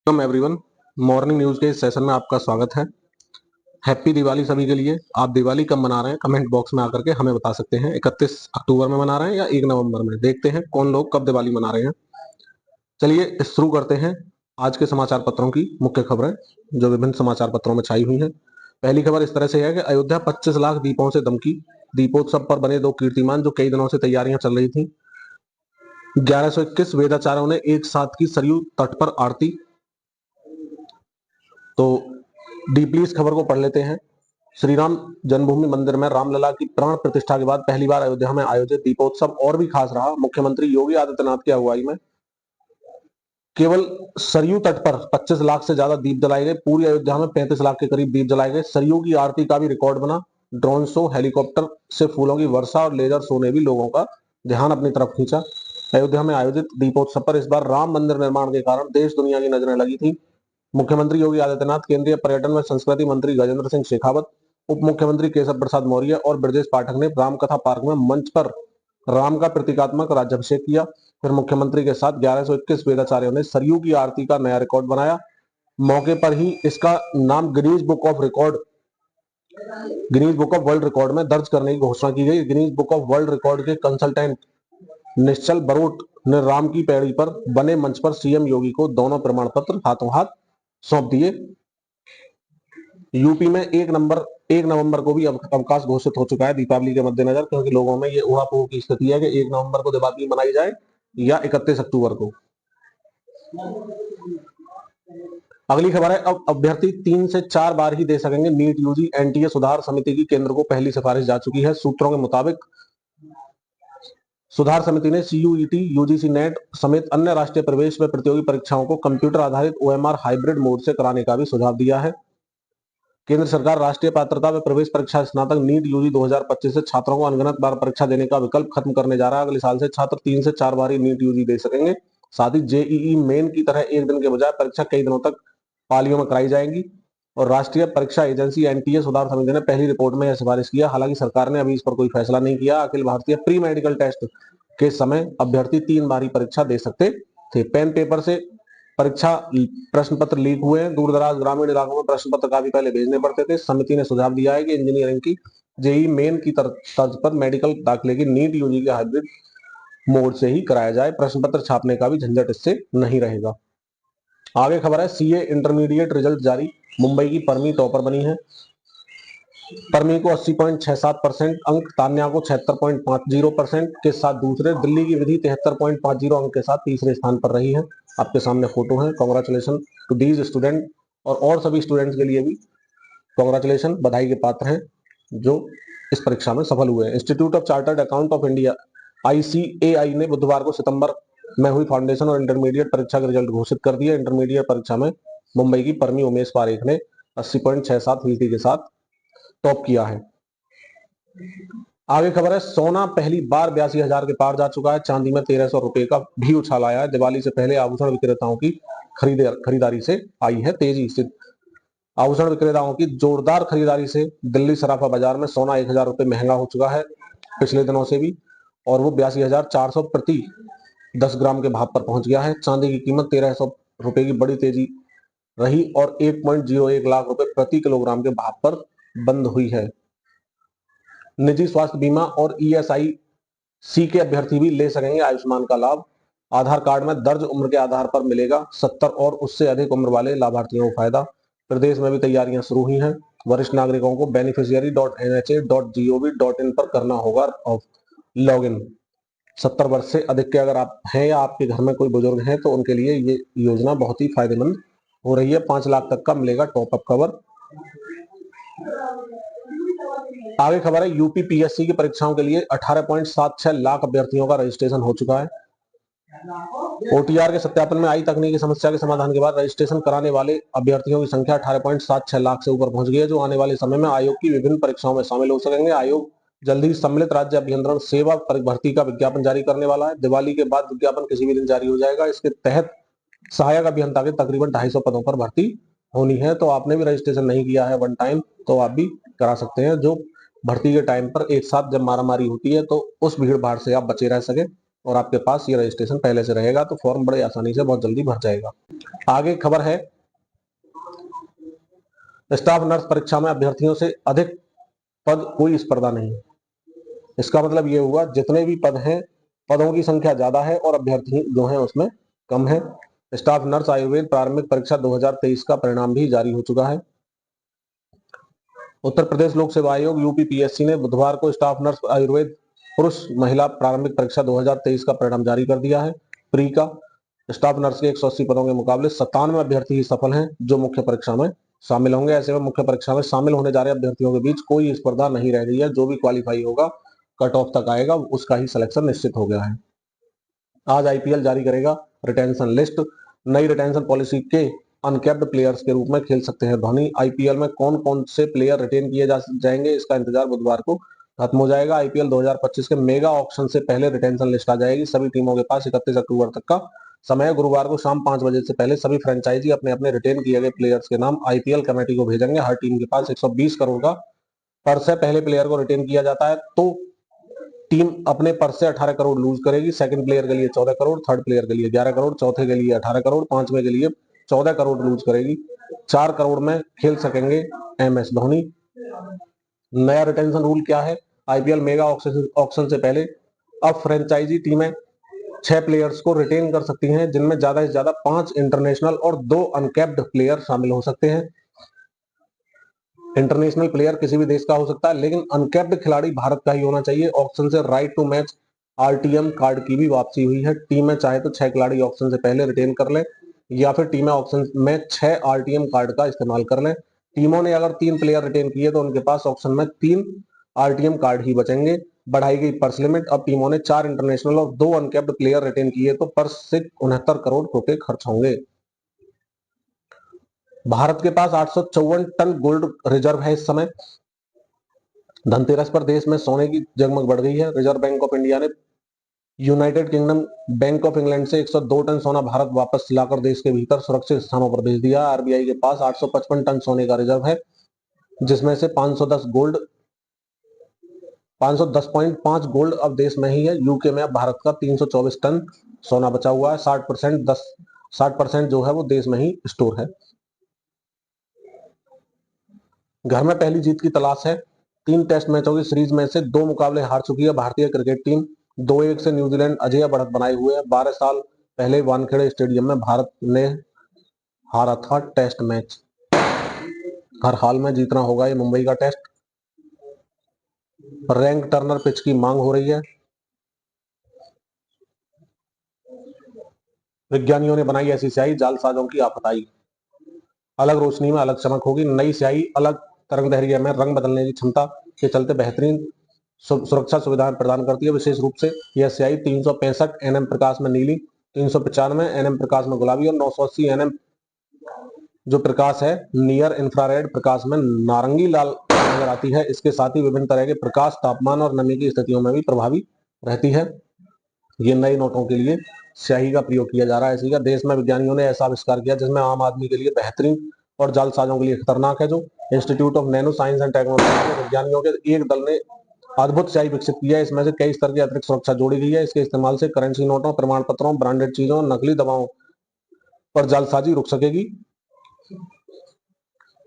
Welcome everyone. Morning news के इस session में आपका स्वागत है। हैप्पी दिवाली सभी के लिए। आप दिवाली कब मना रहे हैं कमेंट बॉक्स में आकर के हमें बता सकते हैं। 31 अक्टूबर में मना रहे हैं या 1 नवंबर में। देखते हैं कौन लोग कब दिवाली मना रहे हैं। चलिए शुरू करते हैं आज के समाचार पत्रों की मुख्य खबरें जो विभिन्न समाचार पत्रों में छाई हुई हैं। पहली खबर इस तरह से है कि अयोध्या 25 लाख दीपों से दमकी। दीपोत्सव पर बने दो कीर्तिमान जो कई दिनों से तैयारियां चल रही थी। 1121 वेदाचार्यों ने एक साथ की सरयू तट पर आरती। तो डीपली इस खबर को पढ़ लेते हैं। श्री राम जन्मभूमि मंदिर में रामलला की प्राण प्रतिष्ठा के बाद पहली बार अयोध्या में आयोजित दीपोत्सव और भी खास रहा। मुख्यमंत्री योगी आदित्यनाथ की अगुवाई में केवल सरयू तट पर 25 लाख से ज्यादा दीप जलाए गए। पूरी अयोध्या में 35 लाख के करीब दीप जलाए गए। सरयू की आरती का भी रिकॉर्ड बना। ड्रोन शो, हेलीकॉप्टर से फूलों की वर्षा और लेजर शो ने भी लोगों का ध्यान अपनी तरफ खींचा। अयोध्या में आयोजित दीपोत्सव पर इस बार राम मंदिर निर्माण के कारण देश दुनिया की नजरें लगी थी। मुख्यमंत्री योगी आदित्यनाथ, केंद्रीय पर्यटन व संस्कृति मंत्री गजेंद्र सिंह शेखावत, उप मुख्यमंत्री केशव प्रसाद मौर्य और ब्रजेश पाठक ने रामकथा पार्क में मंच पर राम का प्रतीकात्मक राज्याभिषेक किया। फिर मुख्यमंत्री के साथ 1121 वेदाचार्यों ने सरयू की आरती का नया रिकॉर्ड बनाया। मौके पर ही इसका नाम Guinness book of world record में दर्ज करने की घोषणा की गई। Guinness book of world record के कंसल्टेंट निश्चल बरूट ने राम की पैड़ी पर बने मंच पर सीएम योगी को दोनों प्रमाण पत्र हाथों हाथ सौंप दिए। यूपी में 1 नवंबर को भी अवकाश घोषित हो चुका है दीपावली के मद्देनजर, क्योंकि लोगों में ये उहापोह की स्थिति है कि 1 नवंबर को दिवाली मनाई जाए या 31 अक्टूबर को। अगली खबर है, अब अभ्यर्थी 3 से 4 बार ही दे सकेंगे नीट यूजी। एनटीए सुधार समिति की केंद्र को पहली सिफारिश जा चुकी है। सूत्रों के मुताबिक सुधार समिति ने सीयूईटी, यूजीसी नेट समेत अन्य राष्ट्रीय प्रवेश व प्रतियोगी परीक्षाओं को कंप्यूटर आधारित ओएमआर हाइब्रिड मोड से कराने का भी सुझाव दिया है। केंद्र सरकार राष्ट्रीय पात्रता व प्रवेश परीक्षा स्नातक नीट यूजी 2025 से छात्रों को अनगिनत बार परीक्षा देने का विकल्प खत्म करने जा रहा है। अगले साल से छात्र 3 से 4 बार ही नीट यूजी दे सकेंगे। साथ ही जेईई मेन की तरह एक दिन के बजाय परीक्षा कई दिनों तक पालियों में कराई जाएगी। और राष्ट्रीय परीक्षा एजेंसी एनटीए सुधार समिति ने पहली रिपोर्ट में यह सिफारिश किया। हालांकि सरकार ने अभी इस पर कोई फैसला नहीं किया। Akhil Bharatiya pre medical test के समय अभ्यर्थी 3 बार ही परीक्षा दे सकते थे। पेन पेपर से परीक्षा प्रश्न पत्र लीक हुए हैं। दूर दराज ग्रामीण इलाकों में प्रश्न पत्र काफी पहले भेजने पड़ते थे। समिति ने सुझाव दिया है कि इंजीनियरिंग की जेई मेन की तर्ज पर मेडिकल दाखिले की नीट यूजी के हाइब्रिड मोड से ही कराया जाए। प्रश्न पत्र छापने का भी झंझट इससे नहीं रहेगा। आगे खबर है, सीए इंटरमीडिएट रिजल्ट जारी। मुंबई की परमी टॉपर बनी है। परमी को 80.67% अंक, तान्या को 76.50% के साथ दूसरे, दिल्ली की विधि 73.50 अंक के साथ तीसरे स्थान पर रही है। आपके सामने फोटो है। Congratulation to these student. और सभी स्टूडेंट्स के लिए भी कांग्रेचुलेशन, बधाई के पात्र हैं जो इस परीक्षा में सफल हुए हैं। Institute of chartered account of India ICAI ने बुधवार को सितंबर में हुई फाउंडेशन और इंटरमीडिएट परीक्षा के रिजल्ट घोषित कर दिए। इंटरमीडिएट परीक्षा में मुंबई की परमी उमेश पारेख ने 80.67% के साथ टॉप किया है। आगे खबर है, सोना पहली बार 82,000 के पार जा चुका है। चांदी में 1,300 रुपए का भी उछाल आया है। दिवाली से पहले आभूषण विक्रेताओं की खरीदारी से आई है तेजी। आभूषण विक्रेताओं की जोरदार खरीदारी से दिल्ली सराफा बाजार में सोना 1,000 रुपए महंगा हो चुका है पिछले दिनों से भी, और वो 82,400 प्रति 10 ग्राम के भाव पर पहुंच गया है। चांदी की कीमत 1,300 रुपए की बड़ी तेजी रही और 1.01 लाख रुपए प्रति किलोग्राम के भाव पर बंद हुई है। निजी स्वास्थ्य बीमा और ESIC के अभ्यर्थी भी ले सकेंगे आयुष्मान का लाभ। आधार कार्ड में दर्ज उम्र के आधार पर मिलेगा 70 और उससे अधिक उम्र वाले लाभार्थियों को फायदा। प्रदेश में भी तैयारियां शुरू हुई हैं। वरिष्ठ नागरिकों को beneficiary.nha.gov.in पर करना होगा लॉगिन। 70 वर्ष से अधिक के अगर आप हैं या आपके घर में कोई बुजुर्ग हैं तो उनके लिए ये योजना बहुत ही फायदेमंद हो रही है। 5 लाख तक का मिलेगा टॉप अप कवर। आगे खबर है, यूपी PSC की परीक्षाओं के लिए 18.76 लाख अभ्यर्थियों का रजिस्ट्रेशन हो चुका है। OTR के सत्यापन में आई तकनीकी समस्या के समाधान के बाद रजिस्ट्रेशन कराने वाले अभ्यर्थियों की संख्या 18.76 लाख से ऊपर पहुंच गई है, जो आने वाले समय में आयोग की विभिन्न परीक्षाओं में शामिल हो सकेंगे। आयोग जल्द ही सम्मिलित राज्य अभियंत्रण सेवा भर्ती का विज्ञापन जारी करने वाला है। दिवाली के बाद विज्ञापन किसी भी दिन जारी हो जाएगा। इसके तहत सहायक अभियंता के तकरीबन 250 पदों पर भर्ती होनी है। तो आपने भी रजिस्ट्रेशन नहीं किया है वन टाइम तो आप भी करा सकते हैं, जो भर्ती के टाइम पर एक साथ जब मारामारी होती है तो उस भीड़ भाड़ से आप बचे रह सके। और आपके पास ये रजिस्ट्रेशन पहले से रहेगा तो फॉर्म बड़े आसानी से बहुत जल्दी भर जाएगा। आगे खबर है, स्टाफ नर्स परीक्षा में अभ्यर्थियों से अधिक पद कोई स्पर्धा नहीं। इसका मतलब ये हुआ जितने भी पद हैं, पदों की संख्या ज्यादा है और अभ्यर्थी जो है उसमें कम है। स्टाफ नर्स आयुर्वेद प्रारंभिक परीक्षा 2023 का परिणाम भी जारी हो चुका है। उत्तर प्रदेश लोक सेवा आयोग यूपीपीएससी ने बुधवार को स्टाफ नर्स आयुर्वेद पुरुष महिला प्रारंभिक परीक्षा 2023 का परिणाम जारी कर दिया है। प्री का स्टाफ नर्स के 180 पदों के मुकाबले 97 अभ्यर्थी ही सफल हैं जो मुख्य परीक्षा में शामिल होंगे। ऐसे में मुख्य परीक्षा में शामिल होने जा रहे अभ्यर्थियों के बीच कोई स्पर्धा नहीं रह गई है। जो भी क्वालिफाई होगा, कट ऑफ तक आएगा, उसका ही सिलेक्शन निश्चित हो गया है। आज आईपीएल जारी करेगा रिटेंशन लिस्ट। नई रिटेंशन पॉलिसी के अनकैप्ड प्लेयर्स के रूप में खेल सकते हैं धोनी। आईपीएल में कौन कौन से प्लेयर रिटेन किए जाएंगे, इसका इंतजार बुधवार को खत्म हो जाएगा। आईपीएल 2025 के मेगा ऑक्शन से पहले रिटेंशन लिस्ट आ जाएगी। सभी टीमों के पास 31 अक्टूबर तक का समय। गुरुवार को शाम 5 बजे से पहले सभी फ्रेंचाइजी अपने अपने रिटेन किए गए प्लेयर्स के नाम आईपीएल कमेटी को भेजेंगे। हर टीम के पास 120 करोड़ का पर्स है। पहले प्लेयर को रिटेन किया जाता है तो टीम अपने पर्स से 18 करोड़ लूज करेगी। सेकंड प्लेयर के लिए 14 करोड़, थर्ड प्लेयर के लिए 11 करोड़, चौथे के लिए 18 करोड़, पांचवें के लिए 14 करोड़ लूज करेगी। 4 करोड़ में खेल सकेंगे एमएस धोनी। नया रिटेंशन रूल क्या है? आईपीएल मेगा ऑक्शन से पहले अब फ्रेंचाइजी टीमें 6 प्लेयर्स को रिटेन कर सकती हैं, जिनमें ज्यादा से ज्यादा 5 इंटरनेशनल और 2 अनकैप्ड प्लेयर शामिल हो सकते हैं। इंटरनेशनल प्लेयर किसी भी देश का हो सकता है, लेकिन अनकैप्ड खिलाड़ी भारत का ही होना चाहिए। ऑक्शन से right to match RTM card की भी वापसी हुई है। टीमें चाहे तो 6 खिलाड़ी ऑक्शन से पहले रिटेन कर लें या फिर टीमें ऑक्शन में 6 आरटीएम कार्ड का इस्तेमाल कर लें। टीमों ने अगर 3 प्लेयर रिटेन किए तो उनके पास ऑक्शन में 3 आरटीएम कार्ड ही बचेंगे। बढ़ाई गई पर्स लिमिट। अब टीमों ने 4 इंटरनेशनल और 2 अनकैप्ड प्लेयर रिटेन किए तो पर्स से 69 करोड़ रुपए खर्च होंगे। भारत के पास 854 टन गोल्ड रिजर्व है इस समय। धनतेरस पर देश में सोने की जगमग बढ़ गई है। रिजर्व बैंक ऑफ इंडिया ने United kingdom bank of England से 102 टन सोना भारत वापस लाकर देश के भीतर सुरक्षित स्थानों पर भेज दिया। आरबीआई के पास 855 टन सोने का रिजर्व है, जिसमें से 510.5 गोल्ड अब देश में ही है। यूके में अब भारत का 324 टन सोना बचा हुआ है। 60% जो है वो देश में ही स्टोर है। घर में पहली जीत की तलाश है। 3 टेस्ट मैचों की सीरीज में से 2 मुकाबले हार चुकी है भारतीय क्रिकेट टीम। 2-1 से न्यूजीलैंड अजेय बढ़त बनाए हुए है। 12 साल पहले वानखेड़े स्टेडियम में भारत ने हारा था टेस्ट मैच। हर हाल में जीतना होगा ये मुंबई का टेस्ट। रैंक टर्नर पिच की मांग हो रही है। विज्ञानियों ने बनाई ऐसी स्याही, जालसाजों की आफताई। अलग रोशनी में अलग चमक होगी। नई स्याही अलग तरंग दैर्घ्य में रंग बदलने की क्षमता के चलते बेहतरीन सुरक्षा सुविधाएं प्रदान करती है। विशेष रूप से यह स्याही 365 एनएम प्रकाश में नीली, 395 एनएम प्रकाश में गुलाबी और 980 एनएम जो प्रकाश है नियर इंफ्रारेड प्रकाश में नारंगी लाल नजर आती है। इसके साथ ही विभिन्न तरह के प्रकाश, तापमान और नमी की स्थितियों में भी प्रभावी रहती है। ये नए नोटों के लिए स्याही का प्रयोग किया जा रहा है। इसी का देश में विज्ञानियों ने ऐसा आविष्कार किया जिसमें आम आदमी के लिए बेहतरीन और जालसाजों के लिए खतरनाक है। जो institute of nano science and technology के विज्ञानियों के एक दल ने अद्भुत स्याही विकसित की है। इसमें से कई स्तर की अतिरिक्त सुरक्षा जोड़ी गई है। इसके इस्तेमाल से करेंसी नोटों, प्रमाण पत्रों, ब्रांडेड चीजों, नकली दवाओं पर जालसाजी रुक सकेगी।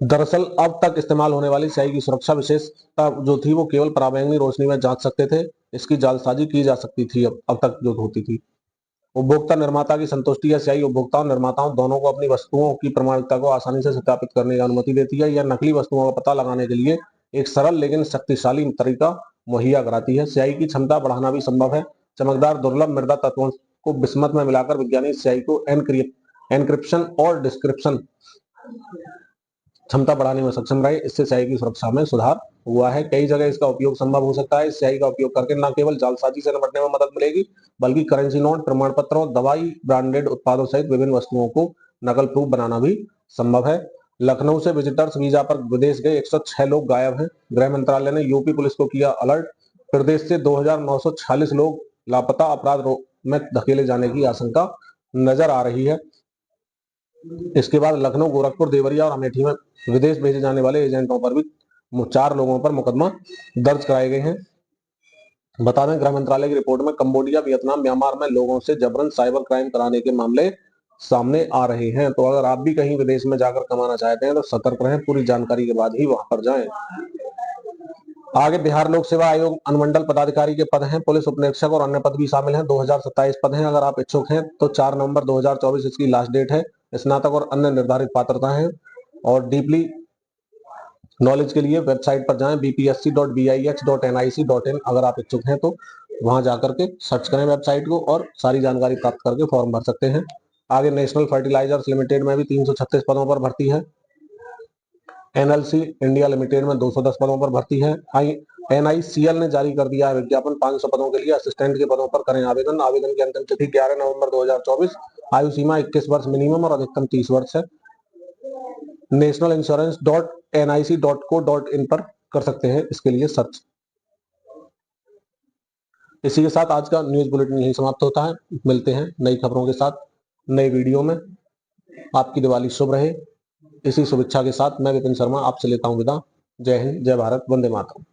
दरअसल अब तक इस्तेमाल होने वाली स्याही की सुरक्षा विशेषता जो थी वो केवल पराबैंगनी रोशनी में जांच सकते थे। इसकी जालसाजी की जा सकती थी अब तक जो होती थी। उपभोक्ता निर्माता की संतुष्टि या स्याही उपभोक्ताओं निर्माताओं दोनों को अपनी वस्तुओं की प्रमाणिकता को आसानी से सत्यापित करने की अनुमति देती है। यह नकली वस्तुओं का पता लगाने के लिए एक सरल लेकिन शक्तिशाली तरीका मुहैया कराती है। स्याही की क्षमता बढ़ाना भी संभव है। चमकदार दुर्लभ मृदा तत्वों को बिस्मथ में मिलाकर विज्ञानी स्याही को एनक्रिप्शन और डिस्क्रिप्शन क्षमता बढ़ाने में सक्षम रहे। इससे स्याही की सुरक्षा में सुधार हुआ है। कई जगह इसका उपयोग संभव हो सकता है। इस स्याही का उपयोग करके न केवल जालसाजी से निपटने में मदद मिलेगी, बल्कि करेंसी नोट, प्रमाण पत्रों, दवाई, ब्रांडेड उत्पादों सहित विभिन्न वस्तुओं को नकल प्रूफ बनाना भी संभव है। लखनऊ से विजिटर्स वीजा पर विदेश गए 106 लोग गायब हैं। गृह मंत्रालय ने यूपी पुलिस को किया अलर्ट। प्रदेश से 2946 लोग लापता। अपराध में धकेले जाने की आशंका नजर आ रही है। इसके बाद लखनऊ, गोरखपुर, देवरिया और अमेठी में विदेश भेजे जाने वाले एजेंटों पर भी 4 लोगों पर मुकदमा दर्ज कराए गए हैं। बता दें, गृह मंत्रालय की रिपोर्ट में कंबोडिया, वियतनाम, म्यांमार में लोगों से जबरन साइबर क्राइम कराने के मामले सामने आ रहे हैं। तो अगर आप भी कहीं विदेश में जाकर कमाना चाहते हैं तो सतर्क रहें, पूरी जानकारी के बाद ही वहां पर जाएं। आगे, बिहार लोक सेवा आयोग अनुमंडल पदाधिकारी के पद हैं, पुलिस उपनिरीक्षक और अन्य पद भी शामिल हैं। 2027 पद हैं। अगर आप इच्छुक हैं तो 4 नवंबर 2024 इसकी लास्ट डेट है। स्नातक और अन्य निर्धारित पात्रता है। और डीपली नॉलेज के लिए वेबसाइट पर जाएं, bpsc.bih.nic.in। अगर आप इच्छुक हैं तो वहां जाकर के सर्च करें वेबसाइट को और सारी जानकारी प्राप्त करके फॉर्म भर सकते हैं। आगे, नेशनल फर्टिलाइजर्स लिमिटेड में भी 336 पदों पर भर्ती है। एनएलसी इंडिया लिमिटेड में 210 पदों पर भर्ती है। एनआईसीएल ने जारी कर दिया है विज्ञापन, 500 पदों के लिए असिस्टेंट के पदों पर करें आवेदन। आवेदन की अंतिम तिथि 11 नवंबर 2024। आयु सीमा 21 वर्ष मिनिमम और अधिकतम 30 वर्ष है। nationalinsurance.nic.co.in पर कर सकते हैं इसके लिए सर्च। इसी के साथ आज का न्यूज बुलेटिन यही समाप्त होता है। मिलते हैं नई खबरों के साथ नए वीडियो में। आपकी दिवाली शुभ रहे। इसी शुभेच्छा के साथ मैं विपिन शर्मा आपसे लेता हूं विदा। जय हिंद, जय भारत, वंदे मातरम।